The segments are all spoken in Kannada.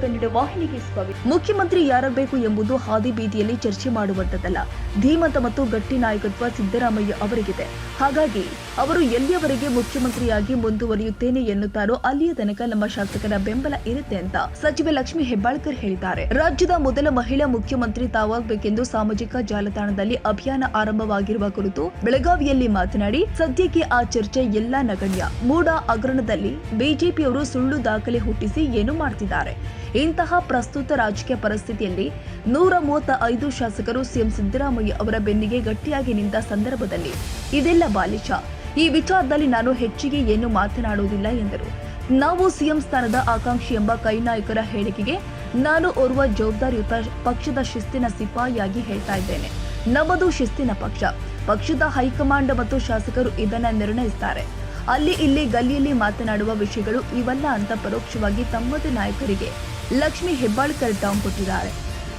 ಕನ್ನಡ ವಾಹಿನಿಗೆ ಸ್ವಾಗತ. ಮುಖ್ಯಮಂತ್ರಿ ಯಾರಾಗಬೇಕು ಎಂಬುದು ಹಾದಿ ಬೀದಿಯಲ್ಲಿ ಚರ್ಚೆ ಮಾಡುವಂತದ್ದಲ್ಲ. ಧೀಮಂತ ಮತ್ತು ಗಟ್ಟಿ ನಾಯಕತ್ವ ಸಿದ್ದರಾಮಯ್ಯ ಅವರಿಗಿದೆ. ಹಾಗಾಗಿ ಅವರು ಎಲ್ಲಿಯವರೆಗೆ ಮುಖ್ಯಮಂತ್ರಿಯಾಗಿ ಮುಂದುವರಿಯುತ್ತೇನೆ ಎನ್ನುತ್ತಾರೋ ಅಲ್ಲಿಯ ತನಕ ನಮ್ಮ ಶಾಸಕರ ಬೆಂಬಲ ಇರುತ್ತೆ ಅಂತ ಸಚಿವೆ ಲಕ್ಷ್ಮೀ ಹೆಬ್ಬಾಳ್ಕರ್ ಹೇಳಿದ್ದಾರೆ. ರಾಜ್ಯದ ಮೊದಲ ಮಹಿಳಾ ಮುಖ್ಯಮಂತ್ರಿ ತಾವಾಗಬೇಕೆಂದು ಸಾಮಾಜಿಕ ಜಾಲತಾಣದಲ್ಲಿ ಅಭಿಯಾನ ಆರಂಭವಾಗಿರುವ ಕುರಿತು ಬೆಳಗಾವಿಯಲ್ಲಿ ಮಾತನಾಡಿ, ಸದ್ಯಕ್ಕೆ ಆ ಚರ್ಚೆ ಎಲ್ಲಾ ನಗಣ್ಯ. ಮೂಡ ಹಗರಣದಲ್ಲಿ ಬಿಜೆಪಿಯವರು ಸುಳ್ಳು ದಾಖಲೆ ಹುಟ್ಟಿಸಿ ಏನು ಮಾಡ್ತಿದ್ದಾರೆ. ಇಂತಹ ಪ್ರಸ್ತುತ ರಾಜಕೀಯ ಪರಿಸ್ಥಿತಿಯಲ್ಲಿ 135 ಶಾಸಕರು ಸಿಎಂ ಸಿದ್ದರಾಮಯ್ಯ ಅವರ ಬೆನ್ನಿಗೆ ಗಟ್ಟಿಯಾಗಿ ನಿಂತ ಸಂದರ್ಭದಲ್ಲಿ ಇದೆಲ್ಲ ಬಾಲಿಶ. ಈ ವಿಚಾರದಲ್ಲಿ ನಾನು ಹೆಚ್ಚಿಗೆ ಏನು ಮಾತನಾಡುವುದಿಲ್ಲ ಎಂದರು. ನಾವು ಸಿಎಂ ಸ್ಥಾನದ ಆಕಾಂಕ್ಷಿ ಎಂಬ ಕೈ ನಾಯಕರ ಹೇಳಿಕೆಗೆ ನಾನು ಓರ್ವ ಜವಾಬ್ದಾರಿಯುತ ಪಕ್ಷದ ಶಿಸ್ತಿನ ಸಿಪಾಯಿಯಾಗಿ ಹೇಳ್ತಾ ಇದ್ದೇನೆ. ನಮ್ಮದು ಶಿಸ್ತಿನ ಪಕ್ಷ. ಪಕ್ಷದ ಹೈಕಮಾಂಡ್ ಮತ್ತು ಶಾಸಕರು ಇದನ್ನ ನಿರ್ಣಯಿಸುತ್ತಾರೆ. ಅಲ್ಲಿ ಇಲ್ಲಿ ಗಲ್ಲಿಯಲ್ಲಿ ಮಾತನಾಡುವ ವಿಷಯಗಳು ಇವಲ್ಲ ಅಂತ ಪರೋಕ್ಷವಾಗಿ ತಮ್ಮದೇ ನಾಯಕರಿಗೆ ಲಕ್ಷ್ಮೀ ಹೆಬ್ಬಾಳ್ಕರ್ ಟಾಂಗ್ ಕೊಟ್ಟಿದ್ದಾರೆ.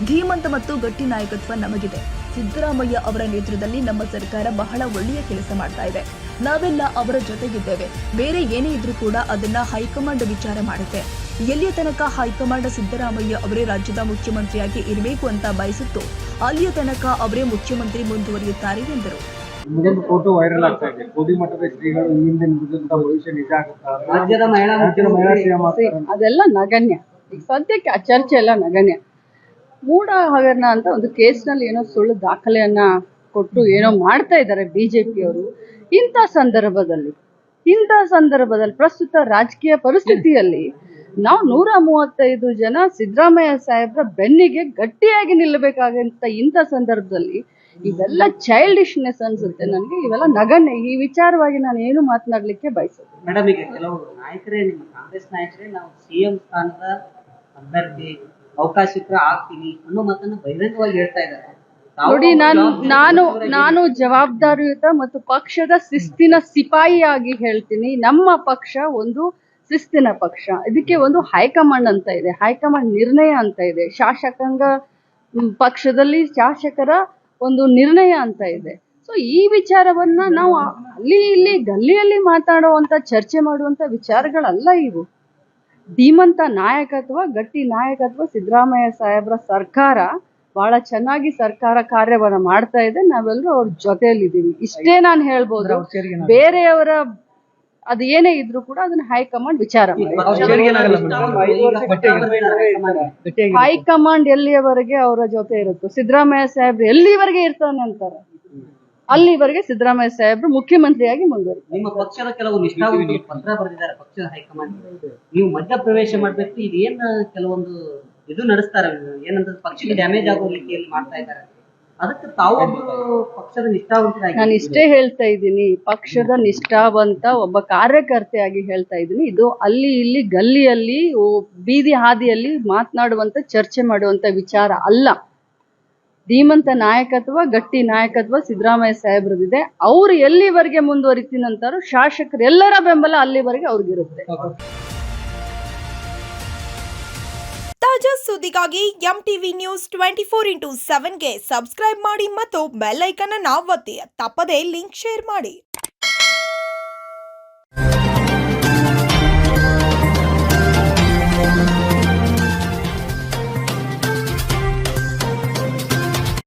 ಧೀಮಂತ ಮತ್ತು ಗಟ್ಟಿ ನಾಯಕತ್ವ ನಮಗಿದೆ. ಸಿದ್ದರಾಮಯ್ಯ ಅವರ ನೇತೃತ್ವದಲ್ಲಿ ನಮ್ಮ ಸರ್ಕಾರ ಬಹಳ ಒಳ್ಳೆಯ ಕೆಲಸ ಮಾಡ್ತಾ ಇದೆ. ನಾವೆಲ್ಲ ಅವರ ಜೊತೆಗಿದ್ದೇವೆ. ಬೇರೆ ಏನೇ ಇದ್ರೂ ಕೂಡ ಅದನ್ನ ಹೈಕಮಾಂಡ್ ವಿಚಾರ ಮಾಡುತ್ತೆ. ಎಲ್ಲಿಯ ತನಕ ಹೈಕಮಾಂಡ್ ಸಿದ್ದರಾಮಯ್ಯ ಅವರೇ ರಾಜ್ಯದ ಮುಖ್ಯಮಂತ್ರಿಯಾಗಿ ಇರಬೇಕು ಅಂತ ಬಯಸುತ್ತೋ ಅಲ್ಲಿಯ ತನಕ ಅವರೇ ಮುಖ್ಯಮಂತ್ರಿ ಮುಂದುವರಿಯುತ್ತಾರೆ ಎಂದರು. ಫೋಟೋ ವೈರಲ್ ಆಗ್ತಾ ಇದೆ. ಕೋಡಿಮಠದ ಶ್ರೀಗಳು ಹಿಂದೆ ನುಡಿದಂತ ಭವಿಷ್ಯ ನಿಜ ಆಗುತ್ತಾ? ರಾಜ್ಯದ ಮಹಿಳಾ ಅದೆಲ್ಲ ನಗಣ್ಯ. ಈಗ ಸದ್ಯಕ್ಕೆ ಆ ಚರ್ಚೆ ಎಲ್ಲ ನಗಣ್ಯ. ಮೂಡ ಹಗರಣ ಅಂತ ಒಂದು ಕೇಸ್ನಲ್ಲಿ ಏನೋ ಸುಳ್ಳು ದಾಖಲೆಯನ್ನ ಕೊಟ್ಟು ಏನೋ ಮಾಡ್ತಾ ಇದ್ದಾರೆ ಬಿಜೆಪಿಯವರು. ಇಂಥ ಸಂದರ್ಭದಲ್ಲಿ ಪ್ರಸ್ತುತ ರಾಜಕೀಯ ಪರಿಸ್ಥಿತಿಯಲ್ಲಿ ನಾವು 135 ಜನ ಸಿದ್ದರಾಮಯ್ಯ ಸಾಹೇಬ್ರ ಬೆನ್ನಿಗೆ ಗಟ್ಟಿಯಾಗಿ ನಿಲ್ಲಬೇಕಾಗಂತ ಇಂಥ ಸಂದರ್ಭದಲ್ಲಿ ಇದೆಲ್ಲ ಚೈಲ್ಡಿಶ್ನೆಸ್ ಅನ್ಸುತ್ತೆ ನನಗೆ. ಇವೆಲ್ಲ ನಗಣ್ಯ. ಈ ವಿಚಾರವಾಗಿ ನಾನು ಏನು ಮಾತನಾಡ್ಲಿಕ್ಕೆ ಬಯಸುತ್ತೆ. ಮೇಡಮ್, ಈಗ ಕೆಲವು ನಾಯಕರೇ, ನಿಮ್ಮ ಕಾಂಗ್ರೆಸ್ ನಾಯಕರೇ ನಾವು ಸಿಎಂ ಸ್ಥಾನದ ಅಭ್ಯರ್ಥಿ ಅವಕಾಶ ಇದ್ರೆ ಆಗ್ತೀವಿ ಅನ್ನೋ ಮಾತನ್ನ ಬಹಿರಂಗವಾಗಿ ಹೇಳ್ತಾ ಇದ್ದಾರೆ. ನೋಡಿ, ನಾನು ಜವಾಬ್ದಾರಿಯುತ ಮತ್ತು ಪಕ್ಷದ ಶಿಸ್ತಿನ ಸಿಪಾಯಿಯಾಗಿ ಹೇಳ್ತೀನಿ. ನಮ್ಮ ಪಕ್ಷ ಒಂದು ಶಿಸ್ತಿನ ಪಕ್ಷ. ಇದಕ್ಕೆ ಒಂದು ಹೈಕಮಾಂಡ್ ಅಂತ ಇದೆ, ಹೈಕಮಾಂಡ್ ನಿರ್ಣಯ ಅಂತ ಇದೆ, ಶಾಸಕಾಂಗ ಪಕ್ಷದಲ್ಲಿ ಶಾಸಕರ ಒಂದು ನಿರ್ಣಯ ಅಂತ ಇದೆ. ಸೊ ಈ ವಿಚಾರವನ್ನ ನಾವು ಅಲ್ಲಿ ಇಲ್ಲಿ ಗಲ್ಲಿಯಲ್ಲಿ ಮಾತಾಡುವಂತ ಚರ್ಚೆ ಮಾಡುವಂತ ವಿಚಾರಗಳಲ್ಲ ಇವು. ಧೀಮಂತ ನಾಯಕತ್ವ, ಗಟ್ಟಿ ನಾಯಕತ್ವ ಸಿದ್ದರಾಮಯ್ಯ ಸಾಹೇಬ್ರ ಸರ್ಕಾರ ಬಹಳ ಚೆನ್ನಾಗಿ ಸರ್ಕಾರ ಕಾರ್ಯವನ್ನ ಮಾಡ್ತಾ ಇದೆ. ನಾವೆಲ್ಲರೂ ಅವ್ರ ಜೊತೆಯಲ್ಲಿದ್ದೀವಿ. ಇಷ್ಟೇ ನಾನು ಹೇಳ್ಬೋದು. ಬೇರೆಯವರ ಅದು ಏನೇ ಇದ್ರು ಕೂಡ ಅದನ್ನ ಹೈಕಮಾಂಡ್ ವಿಚಾರ ಮಾಡಿ. ಹೈಕಮಾಂಡ್ ಎಲ್ಲಿಯವರೆಗೆ ಅವರ ಜೊತೆ ಇರುತ್ತೋ, ಸಿದ್ದರಾಮಯ್ಯ ಸಾಹೇಬ್ರು ಎಲ್ಲಿವರೆಗೆ ಇರ್ತಾನೆ ಅಂತಾರೆ ಅಲ್ಲಿವರೆಗೆ ಸಿದ್ದರಾಮಯ್ಯ ಸಾಹೇಬ್ರು ಮುಖ್ಯಮಂತ್ರಿಯಾಗಿ ಮುಂದುವರಿತಾರೆ. ನಿಮ್ಮ ಪಕ್ಷದ ಕೆಲವು ನಿಷ್ಠಾವಂತರು ಪತ್ರ ಬರೆದಿದ್ದಾರೆ ಪಕ್ಷದ ಹೈಕಮಾಂಡ್. ನೀವು ಮಧ್ಯ ಪ್ರವೇಶ ಮಾಡ್ಬೇಕು, ಇದೇನ್ ಕೆಲವೊಂದು ಇದು ನಡೆಸ್ತಾರೆ, ಏನಂದ್ರೆ ಪಕ್ಷಕ್ಕೆ ಡ್ಯಾಮೇಜ್ ಆಗೋ ರೀತಿಯಲ್ಲಿ ಮಾಡ್ತಾ ಇದ್ದಾರೆ. ಅದಕ್ಕೆ ತಾವು ಪಕ್ಷದ ನಿಷ್ಠಾವಂತರಾಗಿ, ನಾನು ಇಷ್ಟೇ ಹೇಳ್ತಾ ಇದ್ದೀನಿ, ಪಕ್ಷದ ನಿಷ್ಠಾವಂತ ಒಬ್ಬ ಕಾರ್ಯಕರ್ತೆಯಾಗಿ ಹೇಳ್ತಾ ಇದ್ದೀನಿ. ಇದು ಅಲ್ಲಿ ಇಲ್ಲಿ ಗಲ್ಲಿಯಲ್ಲಿ ಬೀದಿ ಹಾದಿಯಲ್ಲಿ ಮಾತನಾಡುವಂತ ಚರ್ಚೆ ಮಾಡುವಂತ ವಿಚಾರ ಅಲ್ಲ. ಧೀಮಂತ ನಾಯಕತ್ವ, ಗಟ್ಟಿ ನಾಯಕತ್ವ ಸಿದ್ದರಾಮಯ್ಯ ಸಾಹೇಬ್ರದಿದೆ. ಅವ್ರು ಎಲ್ಲಿವರೆಗೆ ಮುಂದುವರಿತೀನಂತಾರೋ ಶಾಸಕರು ಎಲ್ಲರ ಬೆಂಬಲ ಅಲ್ಲಿವರೆಗೆ ಅವ್ರಿಗಿರುತ್ತೆ. ತಾಜಾ ಸುದ್ದಿಗಾಗಿ MTV ನ್ಯೂಸ್ 24x7 ಗೆ ಸಬ್ಸ್ಕ್ರೈಬ್ ಮಾಡಿ ಮತ್ತು ಬೆಲ್ ಐಕಾನ್ ಅನ್ನು ಒತ್ತಿ. ತಪ್ಪದೇ ಲಿಂಕ್ ಶೇರ್ ಮಾಡಿ.